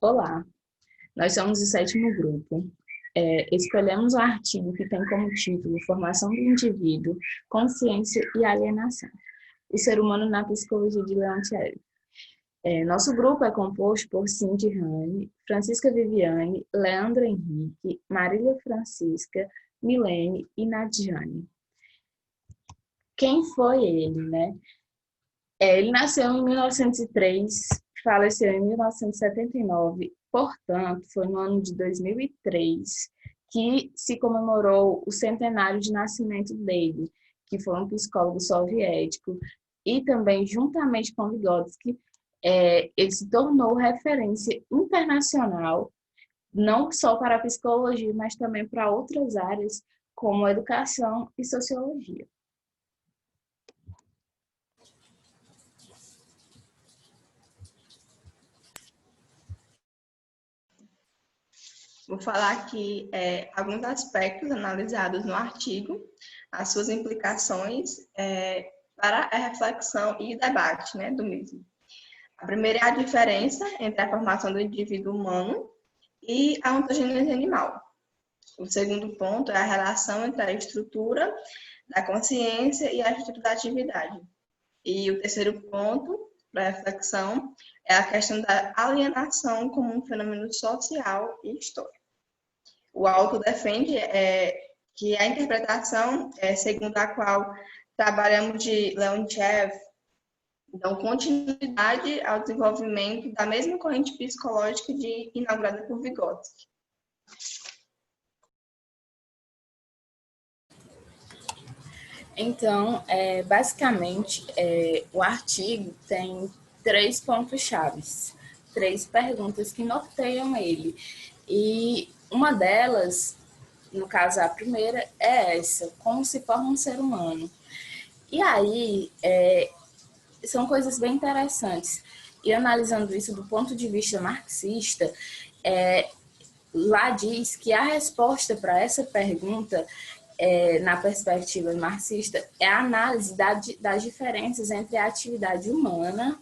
Olá, nós somos o sétimo grupo. Escolhemos um artigo que tem como título Formação do Indivíduo, Consciência e Alienação. O ser humano na psicologia de Leontief. Nosso grupo é composto por Cindy Rani, Francisca Viviane, Leandro Henrique, Marília Francisca, Milene e Nadiane. Quem foi ele, né? Ele nasceu em 1903, faleceu em 1979, portanto, foi no ano de 2003 que se comemorou o centenário de nascimento dele, que foi um psicólogo soviético, e também, juntamente com Vygotsky, ele se tornou referência internacional, não só para a psicologia, mas também para outras áreas, como educação e sociologia. Vou falar aqui alguns aspectos analisados no artigo, as suas implicações para a reflexão e debate, né, do mesmo. A primeira é a diferença entre a formação do indivíduo humano e a ontogênese animal. O segundo ponto é a relação entre a estrutura da consciência e a estrutura da atividade. E o terceiro ponto para reflexão é a questão da alienação como um fenômeno social e histórico. O autor defende que a interpretação segundo a qual trabalhamos de Leontief dão continuidade ao desenvolvimento da mesma corrente psicológica inaugurada por Vygotsky. Então, basicamente, o artigo tem 3 pontos-chave, 3 perguntas que norteiam ele. E uma delas, no caso a primeira, é essa: como se forma um ser humano? E aí, são coisas bem interessantes. E analisando isso do ponto de vista marxista, lá diz que a resposta para essa pergunta, na perspectiva marxista, é a análise das diferenças entre a atividade humana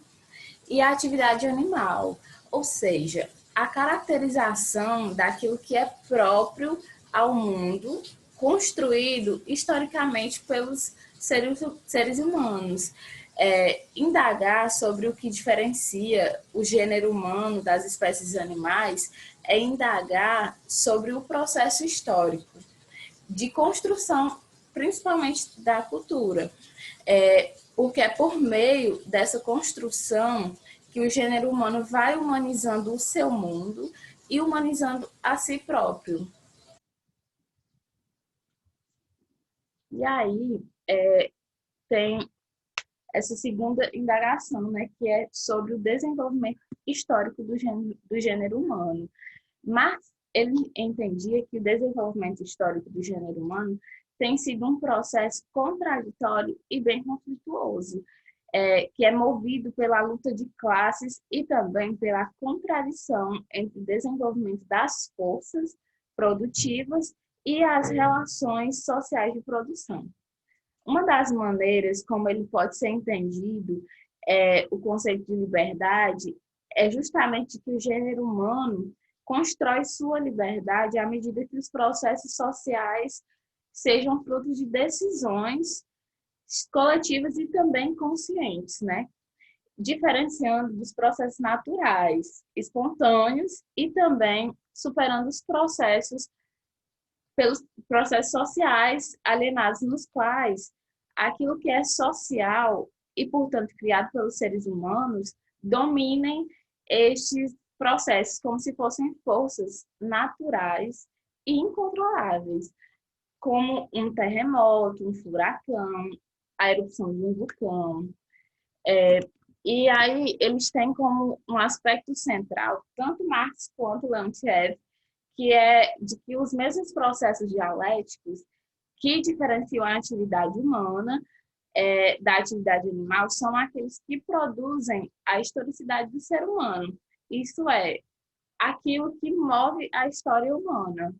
e a atividade animal, ou seja, a caracterização daquilo que é próprio ao mundo, construído historicamente pelos seres humanos. Indagar sobre o que diferencia o gênero humano das espécies animais é indagar sobre o processo histórico de construção, principalmente da cultura, porque é por meio dessa construção que o gênero humano vai humanizando o seu mundo e humanizando a si próprio. E aí tem essa segunda indagação, né, que é sobre o desenvolvimento histórico do gênero humano. Marx, ele entendia que o desenvolvimento histórico do gênero humano tem sido um processo contraditório e bem conflituoso, que é movido pela luta de classes e também pela contradição entre o desenvolvimento das forças produtivas e as relações sociais de produção. Uma das maneiras como ele pode ser entendido, o conceito de liberdade, é justamente que o gênero humano constrói sua liberdade à medida que os processos sociais sejam frutos de decisões coletivas e também conscientes, né? Diferenciando dos processos naturais, espontâneos e também superando os processos pelos processos sociais alienados nos quais aquilo que é social e, portanto, criado pelos seres humanos dominem estes processos como se fossem forças naturais e incontroláveis, como um terremoto, um furacão, a erupção de um vulcão. E aí eles têm como um aspecto central, tanto Marx quanto Leontief, que é de que os mesmos processos dialéticos que diferenciam a atividade humana da atividade animal são aqueles que produzem a historicidade do ser humano. Isso é, aquilo que move a história humana.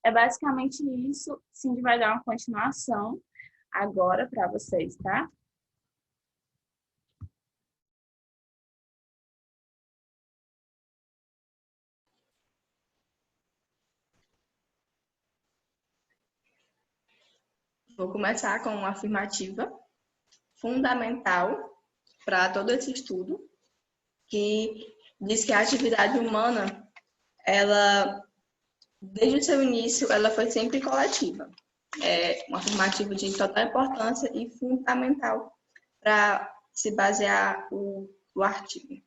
É basicamente isso. Cindy vai dar uma continuação agora para vocês, tá? Vou começar com uma afirmativa fundamental para todo esse estudo, que diz que a atividade humana, ela, desde o seu início, ela foi sempre coletiva. É uma afirmativa de total importância e fundamental para se basear o artigo.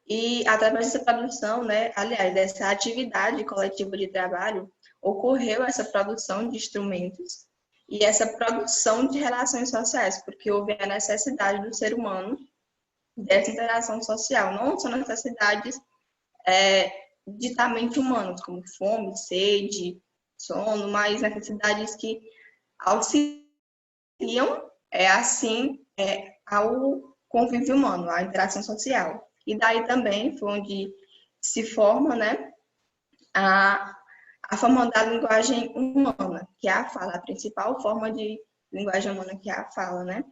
E através dessa produção, né, aliás, dessa atividade coletiva de trabalho, ocorreu essa produção de instrumentos e essa produção de relações sociais, porque houve a necessidade do ser humano dessa interação social, não são necessidades ditamente humanas, como fome, sede, sono, mas necessidades que auxiliam ao convívio humano, à interação social. E daí também foi onde se forma, né, a forma da linguagem humana, que é a fala, a principal forma de linguagem humana que é a fala, né?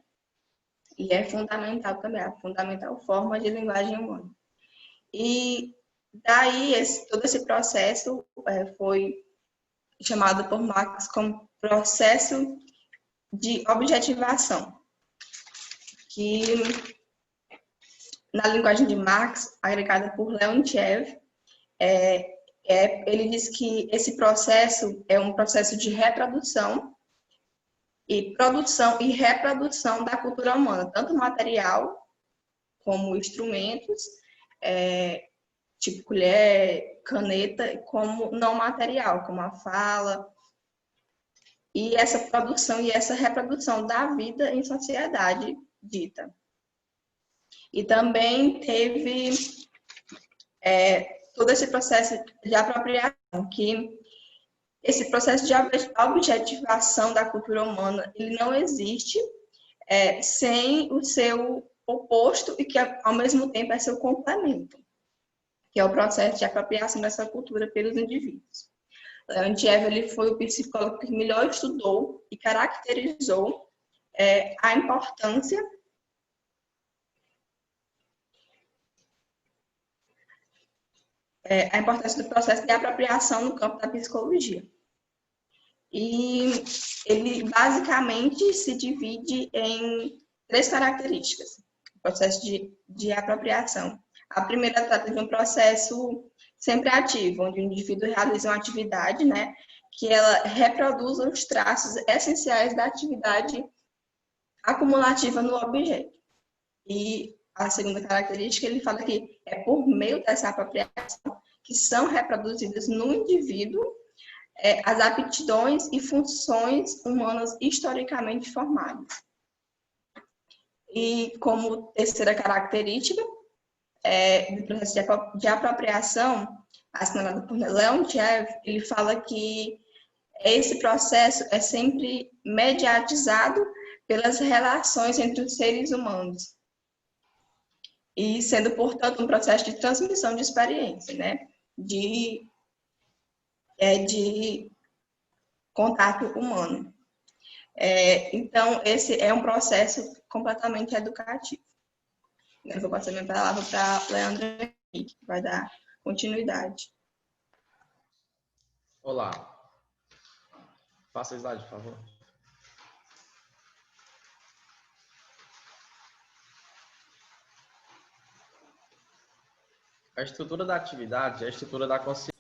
E é fundamental também, a fundamental forma de linguagem humana. E daí, todo esse processo foi chamado por Marx como processo de objetivação, que na linguagem de Marx, agregada por Leontiev, ele diz que esse processo é um processo de reprodução e produção e reprodução da cultura humana, tanto material como instrumentos, tipo colher, caneta, como não material, como a fala. E essa produção e essa reprodução da vida em sociedade dita. E também teve todo esse processo de apropriação, que esse processo de objetivação da cultura humana, ele não existe sem o seu oposto e que, ao mesmo tempo, é seu complemento, que é o processo de apropriação dessa cultura pelos indivíduos. Leontiev, ele foi o psicólogo que melhor estudou e caracterizou a importância do processo de apropriação no campo da psicologia. E ele basicamente se divide em 3 características, o processo de apropriação. A primeira trata de um processo sempre ativo, onde o indivíduo realiza uma atividade, né, que ela reproduz os traços essenciais da atividade acumulativa no objeto. E a segunda característica, ele fala que é por meio dessa apropriação que são reproduzidas no indivíduo as aptidões e funções humanas historicamente formadas. E como terceira característica do processo de apropriação, assinalado por Leontiev, ele fala que esse processo é sempre mediatizado pelas relações entre os seres humanos e sendo, portanto, um processo de transmissão de experiência, né? De contato humano. Então, esse é um processo completamente educativo. Eu vou passar minha palavra para Leandro Henrique, que vai dar continuidade. Olá. Passa a slide, por favor. A estrutura da atividade é a estrutura da consciência.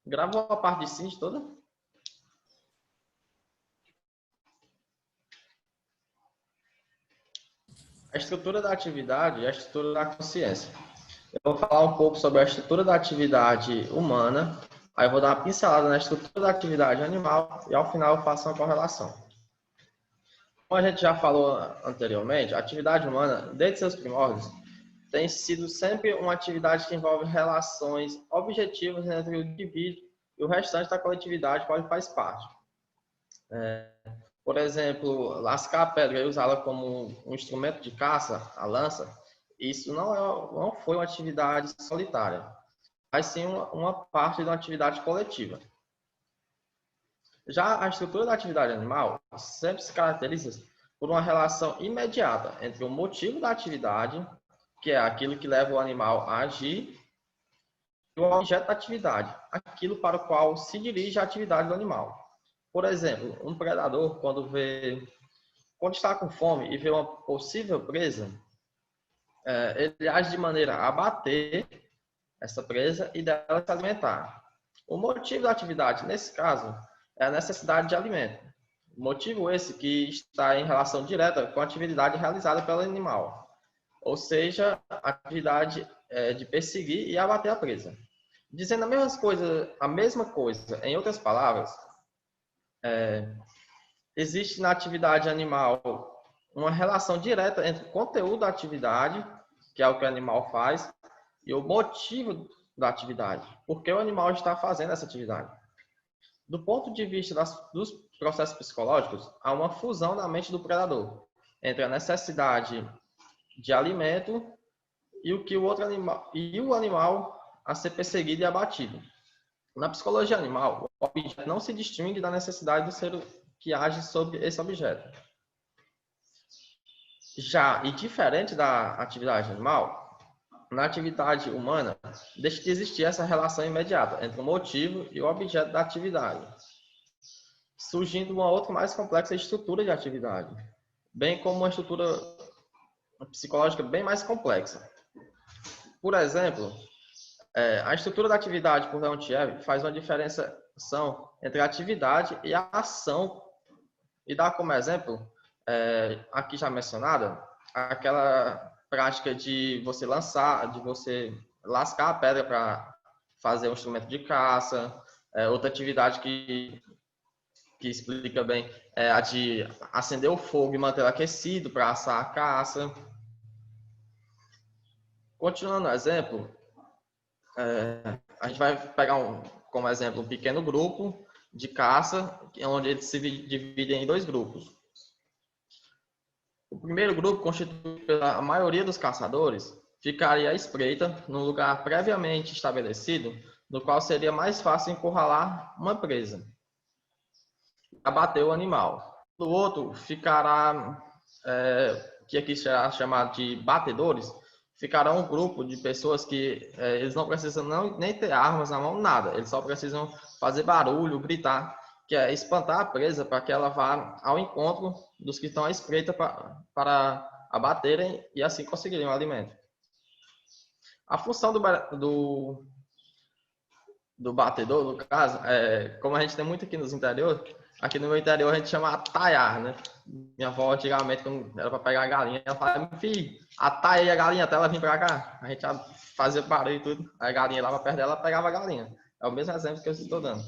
Gravou a parte de síntese toda? A estrutura da atividade é a estrutura da consciência. Eu vou falar um pouco sobre a estrutura da atividade humana, aí eu vou dar uma pincelada na estrutura da atividade animal e ao final eu faço uma correlação. Como a gente já falou anteriormente, a atividade humana, desde seus primórdios, tem sido sempre uma atividade que envolve relações objetivas entre o indivíduo e o restante da coletividade, qual ele faz parte. Por exemplo, lascar a pedra e usá-la como um instrumento de caça, a lança, isso não foi uma atividade solitária, mas sim uma parte de uma atividade coletiva. Já a estrutura da atividade animal sempre se caracteriza por uma relação imediata entre o motivo da atividade, que é aquilo que leva o animal a agir, o objeto da atividade, aquilo para o qual se dirige a atividade do animal. Por exemplo, um predador, quando está com fome e vê uma possível presa, ele age de maneira a abater essa presa e dela se alimentar. O motivo da atividade, nesse caso, é a necessidade de alimento. Motivo esse que está em relação direta com a atividade realizada pelo animal, ou seja, a atividade de perseguir e abater a presa. Dizendo a mesma coisa, em outras palavras, existe na atividade animal uma relação direta entre o conteúdo da atividade, que é o que o animal faz, e o motivo da atividade, porque o animal está fazendo essa atividade. Do ponto de vista dos processos psicológicos, há uma fusão na mente do predador entre a necessidade de alimento e o animal a ser perseguido e abatido. Na psicologia animal, o objeto não se distingue da necessidade do ser que age sobre esse objeto. Já, e diferente da atividade animal, na atividade humana, deixa de existir essa relação imediata entre o motivo e o objeto da atividade, surgindo uma outra mais complexa estrutura de atividade, bem como uma estrutura psicológica bem mais complexa. Por exemplo, a estrutura da atividade por Leontiev faz uma diferenciação entre a atividade e a ação, e dá como exemplo, aqui já mencionada, aquela prática de você lascar a pedra para fazer um instrumento de caça. Outra atividade que explica bem é a de acender o fogo e manter aquecido para assar a caça. Continuando o exemplo, a gente vai pegar como exemplo um pequeno grupo de caça, onde eles se dividem em dois grupos. O primeiro grupo, constituído pela maioria dos caçadores, ficaria à espreita num lugar previamente estabelecido, no qual seria mais fácil encurralar uma presa e abater o animal. O outro ficará, que aqui será chamado de batedores, ficará um grupo de pessoas que eles não precisam nem ter armas na mão, nada. Eles só precisam fazer barulho, gritar, que é espantar a presa para que ela vá ao encontro dos que estão à espreita para abaterem e assim conseguirem o alimento. A função do batedor, no caso, como a gente tem muito aqui nos interiores, aqui no meu interior a gente chama ataiar, né? Minha avó antigamente, quando era para pegar a galinha, ela falava: meu filho, ataia aí a galinha até ela vir para cá. A gente fazia barulho e tudo, a galinha lá para perto dela, pegava a galinha. É o mesmo exemplo que eu estou dando.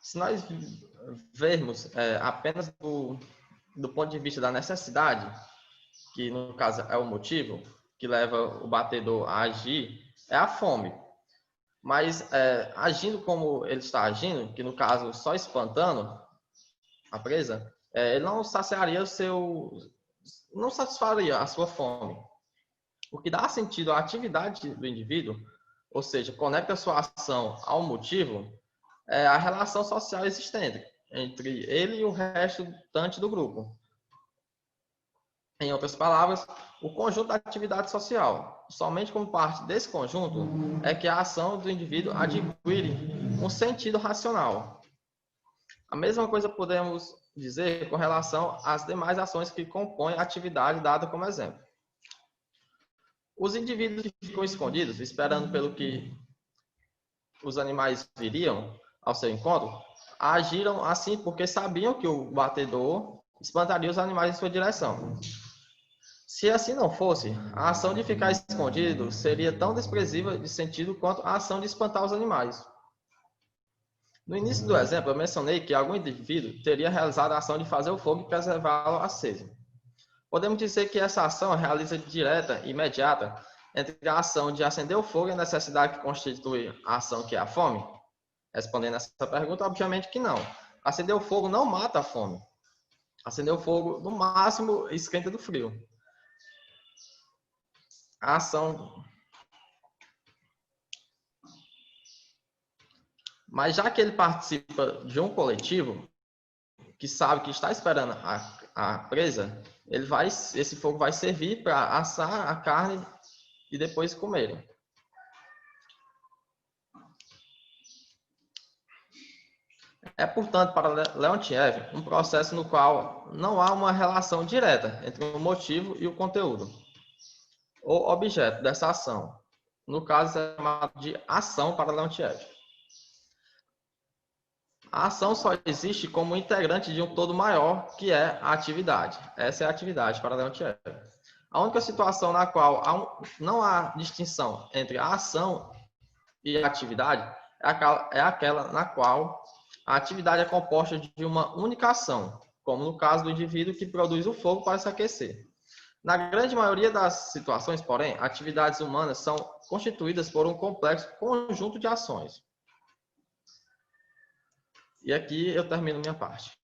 Se nós vermos apenas do ponto de vista da necessidade, que no caso é o motivo que leva o batedor a agir, é a fome. Mas agindo como ele está agindo, que no caso só espantando a presa, ele não saciaria não satisfaria a sua fome. O que dá sentido à atividade do indivíduo, ou seja, conecta a sua ação ao motivo, é a relação social existente entre ele e o restante do grupo. Em outras palavras, o conjunto da atividade social. Somente como parte desse conjunto é que a ação do indivíduo adquire um sentido racional. A mesma coisa podemos dizer com relação às demais ações que compõem a atividade dada como exemplo. Os indivíduos que ficam escondidos, esperando pelo que os animais viriam ao seu encontro, agiram assim porque sabiam que o batedor espantaria os animais em sua direção. Se assim não fosse, a ação de ficar escondido seria tão desprezível de sentido quanto a ação de espantar os animais. No início do exemplo, eu mencionei que algum indivíduo teria realizado a ação de fazer o fogo e preservá-lo aceso. Podemos dizer que essa ação realiza direta e imediata entre a ação de acender o fogo e a necessidade que constitui a ação que é a fome? Respondendo essa pergunta, obviamente que não. Acender o fogo não mata a fome. Acender o fogo, no máximo, esquenta do frio. A ação... Mas já que ele participa de um coletivo, que sabe que está esperando a presa, esse fogo vai servir para assar a carne e depois comerem. É, portanto, para Leontiev, um processo no qual não há uma relação direta entre o motivo e o conteúdo, ou objeto dessa ação. No caso, é chamado de ação para Leontiev. A ação só existe como integrante de um todo maior, que é a atividade. Essa é a atividade para Leontiev. A única situação na qual não há distinção entre a ação e a atividade é aquela na qual a atividade é composta de uma única ação, como no caso do indivíduo que produz o fogo para se aquecer. Na grande maioria das situações, porém, atividades humanas são constituídas por um complexo conjunto de ações. E aqui eu termino minha parte.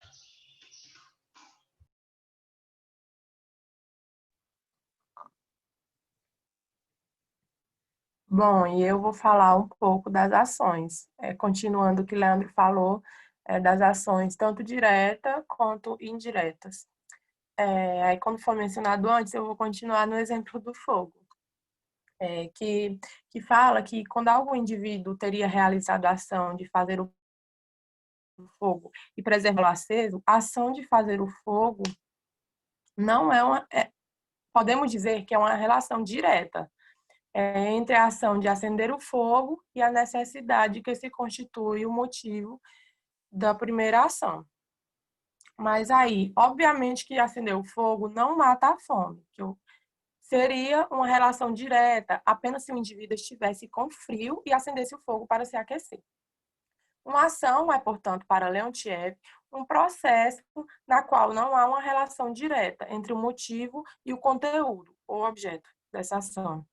Bom, e eu vou falar um pouco das ações, continuando o que Leandro falou, das ações tanto diretas quanto indiretas. Aí, como foi mencionado antes, eu vou continuar no exemplo do fogo, que fala que quando algum indivíduo teria realizado a ação de fazer o fogo e preservá-lo aceso, a ação de fazer o fogo não podemos dizer que é uma relação direta entre a ação de acender o fogo e a necessidade que se constitui o motivo da primeira ação. Mas aí, obviamente que acender o fogo não mata a fome, seria uma relação direta apenas se o indivíduo estivesse com frio e acendesse o fogo para se aquecer. Uma ação é, portanto, para Leontiev, um processo na qual não há uma relação direta entre o motivo e o conteúdo, ou objeto dessa ação.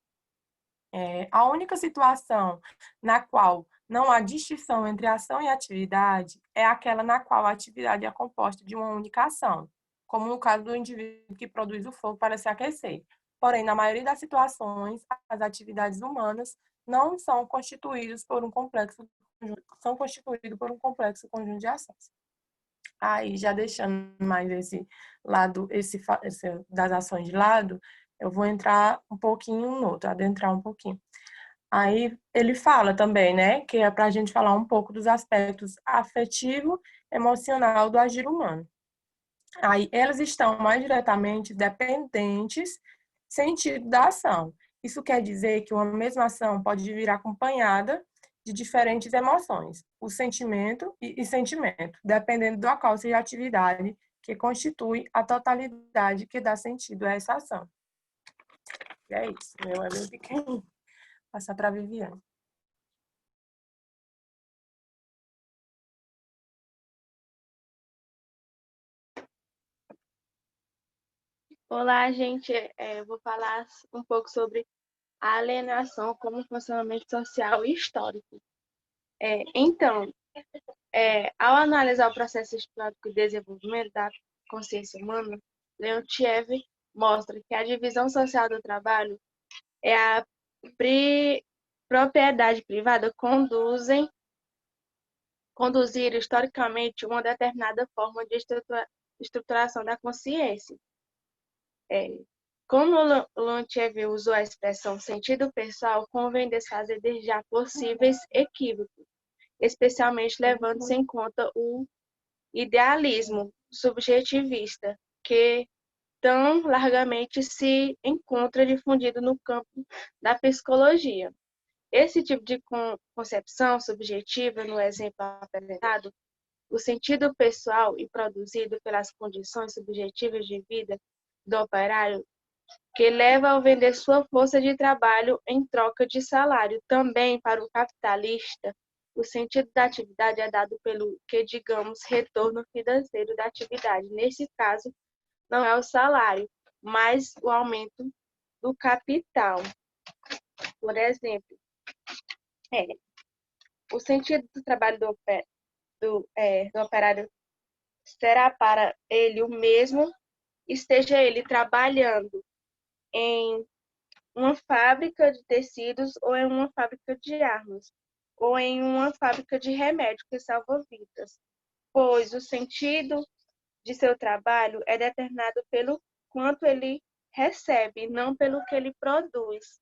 A única situação na qual não há distinção entre ação e atividade é aquela na qual a atividade é composta de uma única ação, como no caso do indivíduo que produz o fogo para se aquecer. Porém, na maioria das situações, as atividades humanas não são constituídas por um complexo conjunto de ações. Aí, já deixando mais esse lado, das ações de lado, eu vou entrar um pouquinho no outro, adentrar um pouquinho. Aí ele fala também, né, que é para a gente falar um pouco dos aspectos afetivo, emocional do agir humano. Aí elas estão mais diretamente dependentes sentido da ação. Isso quer dizer que uma mesma ação pode vir acompanhada de diferentes emoções, o sentimento e sentimento, dependendo do qual seja a atividade que constitui a totalidade que dá sentido a essa ação. E é isso, meu é bem pequenininho. Passar para a Viviane. Olá, gente. Eu vou falar um pouco sobre a alienação como funcionamento social e histórico. Então, ao analisar o processo histórico de desenvolvimento da consciência humana, Leontiev mostra que a divisão social do trabalho é a propriedade privada conduzir historicamente uma determinada forma de estruturação da consciência. Como Leontiev usou a expressão sentido pessoal, convém desfazer desde já possíveis equívocos, especialmente levando-se em conta o idealismo subjetivista, que tão largamente se encontra difundido no campo da psicologia. Esse tipo de concepção subjetiva, no exemplo apresentado, o sentido pessoal e produzido pelas condições subjetivas de vida do operário, que leva a vender sua força de trabalho em troca de salário. Também, para o capitalista, o sentido da atividade é dado pelo que, digamos, retorno financeiro da atividade. Nesse caso, não é o salário, mas o aumento do capital. Por exemplo, o sentido do trabalho do operário será para ele o mesmo, esteja ele trabalhando em uma fábrica de tecidos ou em uma fábrica de armas, ou em uma fábrica de remédio que salva vidas, pois o sentido de seu trabalho é determinado pelo quanto ele recebe, não pelo que ele produz.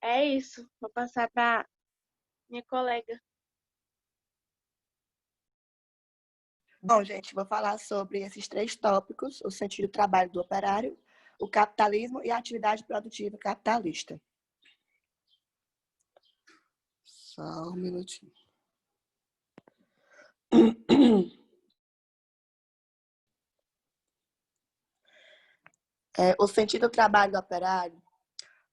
É isso. Vou passar para minha colega. Bom, gente, vou falar sobre esses 3 tópicos: o sentido do trabalho do operário, o capitalismo e a atividade produtiva capitalista. Só um minutinho. O sentido do trabalho do operário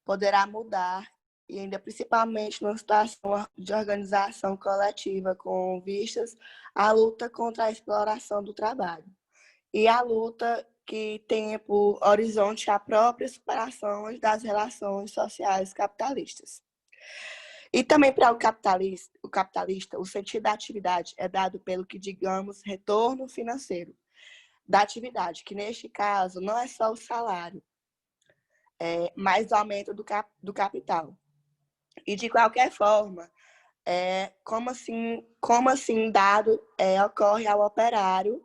poderá mudar, e ainda principalmente numa situação de organização coletiva com vistas à luta contra a exploração do trabalho e a luta que tem por horizonte a própria superação das relações sociais capitalistas. E também para o capitalista, o sentido da atividade é dado pelo que digamos retorno financeiro da atividade, que neste caso não é só o salário, mas o aumento do capital. E de qualquer forma, como assim dado ocorre ao operário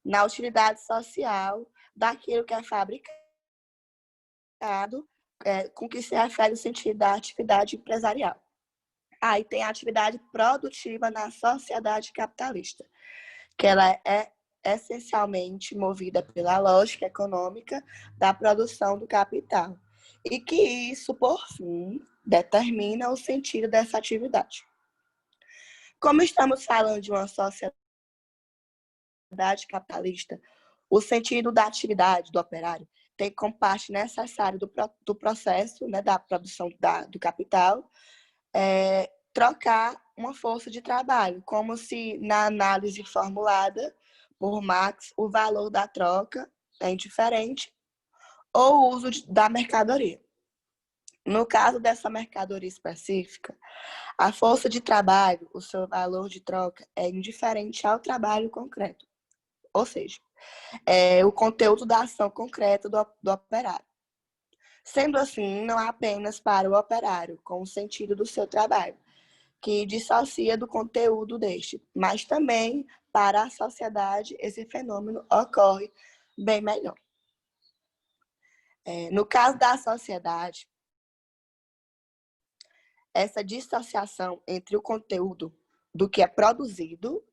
na utilidade social daquilo que é fabricado, com que se refere o sentido da atividade empresarial. Aí tem a atividade produtiva na sociedade capitalista, que ela é essencialmente movida pela lógica econômica da produção do capital, e que isso, por fim, determina o sentido dessa atividade. Como estamos falando de uma sociedade capitalista, o sentido da atividade do operário tem como parte necessária do processo, né, da produção do capital, trocar uma força de trabalho, como se na análise formulada por Marx o valor da troca é indiferente ou o uso da mercadoria. No caso dessa mercadoria específica, a força de trabalho, o seu valor de troca é indiferente ao trabalho concreto, ou seja, o conteúdo da ação concreta do operário. Sendo assim, não apenas para o operário, com o sentido do seu trabalho, que dissocia do conteúdo deste, mas também para a sociedade esse fenômeno ocorre bem melhor. No caso da sociedade, essa dissociação entre o conteúdo do que é produzido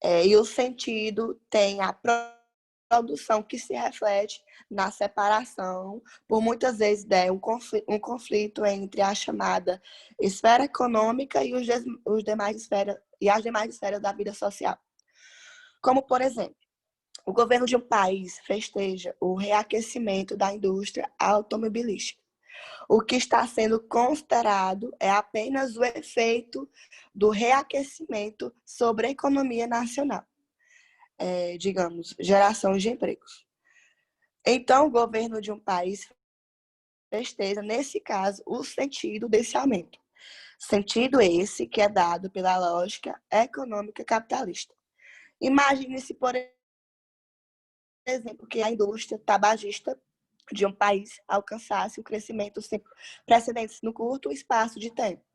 e o sentido tem a produção que se reflete na separação, por muitas vezes um conflito entre a chamada esfera econômica e as demais esferas da vida social. Como, por exemplo, o governo de um país festeja o reaquecimento da indústria automobilística. O que está sendo considerado é apenas o efeito do reaquecimento sobre a economia nacional. Digamos, geração de empregos. Então, o governo de um país festeja, nesse caso, o sentido desse aumento. Sentido esse que é dado pela lógica econômica capitalista. Imagine-se, por exemplo, que a indústria tabagista de um país alcançasse o crescimento sem precedentes no curto espaço de tempo.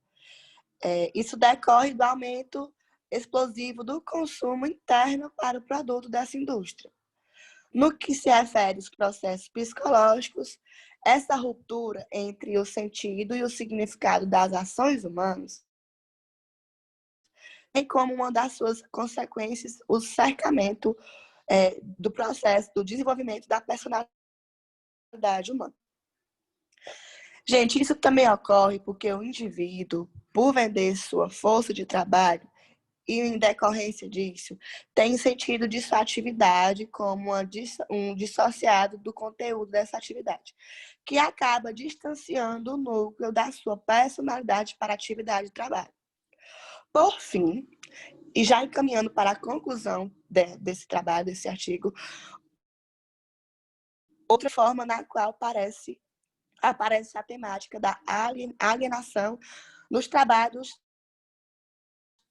Isso decorre do aumento explosivo do consumo interno para o produto dessa indústria. No que se refere aos processos psicológicos, essa ruptura entre o sentido e o significado das ações humanas tem como uma das suas consequências o cercamento do processo do desenvolvimento da personalidade humana. Gente, isso também ocorre porque o indivíduo, por vender sua força de trabalho, e em decorrência disso, tem sentido de sua atividade como um dissociado do conteúdo dessa atividade, que acaba distanciando o núcleo da sua personalidade para a atividade de trabalho. Por fim, e já encaminhando para a conclusão desse trabalho, desse artigo, outra forma na qual aparece a temática da alienação nos trabalhos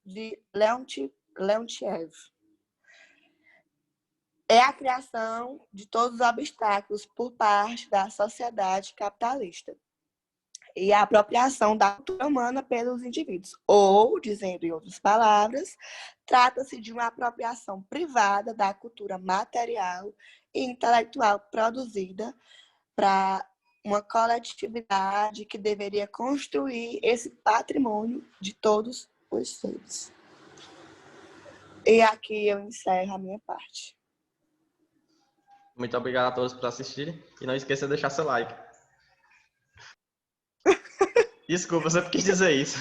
de Leontiev. É a criação de todos os obstáculos por parte da sociedade capitalista e a apropriação da cultura humana pelos indivíduos. Ou, dizendo em outras palavras, trata-se de uma apropriação privada da cultura material e intelectual produzida para uma coletividade que deveria construir esse patrimônio de todos os seres. E aqui eu encerro a minha parte. Muito obrigado a todos por assistirem. E não esqueça de deixar seu like. Desculpa, eu sempre quis dizer isso.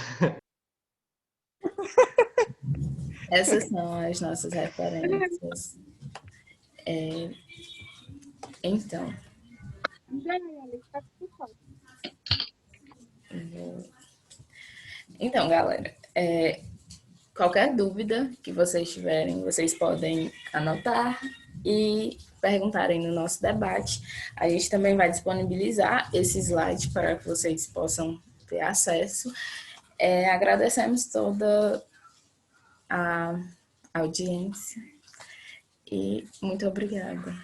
Essas são as nossas referências. Então, galera, qualquer dúvida que vocês tiverem, vocês podem anotar e perguntarem no nosso debate. A gente também vai disponibilizar esse slide para que vocês possam ter acesso. Agradecemos toda a audiência e muito obrigada.